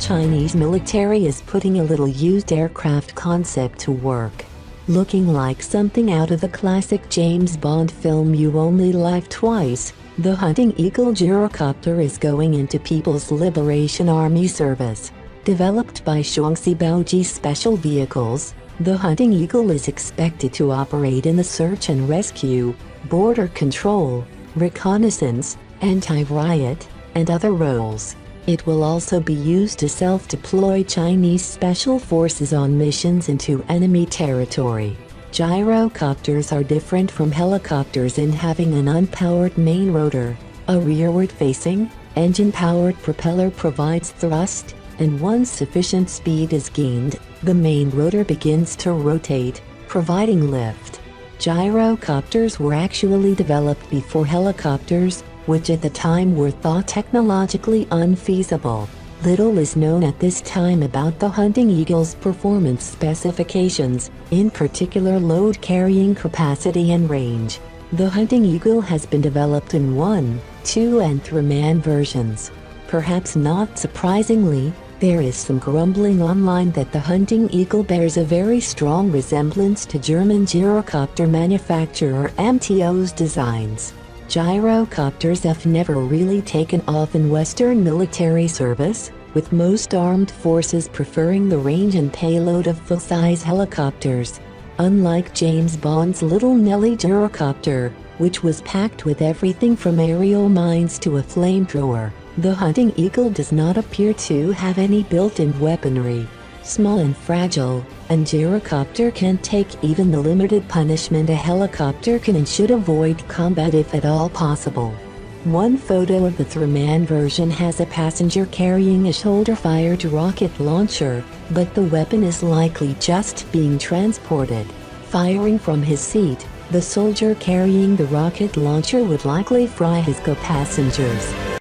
Chinese military is putting a little used aircraft concept to work. Looking like something out of the classic James Bond film You Only Live Twice, the Hunting Eagle gyrocopter is going into People's Liberation Army service. Developed by Shaanxi Baoji Special Vehicles, the Hunting Eagle is expected to operate in the search and rescue, border control, reconnaissance, anti-riot, and other roles. It will also be used to self-deploy Chinese special forces on missions into enemy territory. Gyrocopters are different from helicopters in having an unpowered main rotor. A rearward-facing, engine-powered propeller provides thrust, and once sufficient speed is gained, the main rotor begins to rotate, providing lift. Gyrocopters were actually developed before helicopters, which at the time were thought technologically unfeasible. Little is known at this time about the Hunting Eagle's performance specifications, in particular load carrying capacity and range. The Hunting Eagle has been developed in 1, 2 and 3-man versions. Perhaps not surprisingly, there is some grumbling online that the Hunting Eagle bears a very strong resemblance to German gyrocopter manufacturer MTO's designs. Gyrocopters have never really taken off in Western military service, with most armed forces preferring the range and payload of full-size helicopters. Unlike James Bond's Little Nelly gyrocopter, which was packed with everything from aerial mines to a flamethrower, the Hunting Eagle does not appear to have any built-in weaponry. Small and fragile, a gyrocopter can take even the limited punishment a helicopter can and should avoid combat if at all possible. One photo of the 3-man version has a passenger carrying a shoulder-fired rocket launcher, but the weapon is likely just being transported. Firing from his seat, the soldier carrying the rocket launcher would likely fry his co-passengers.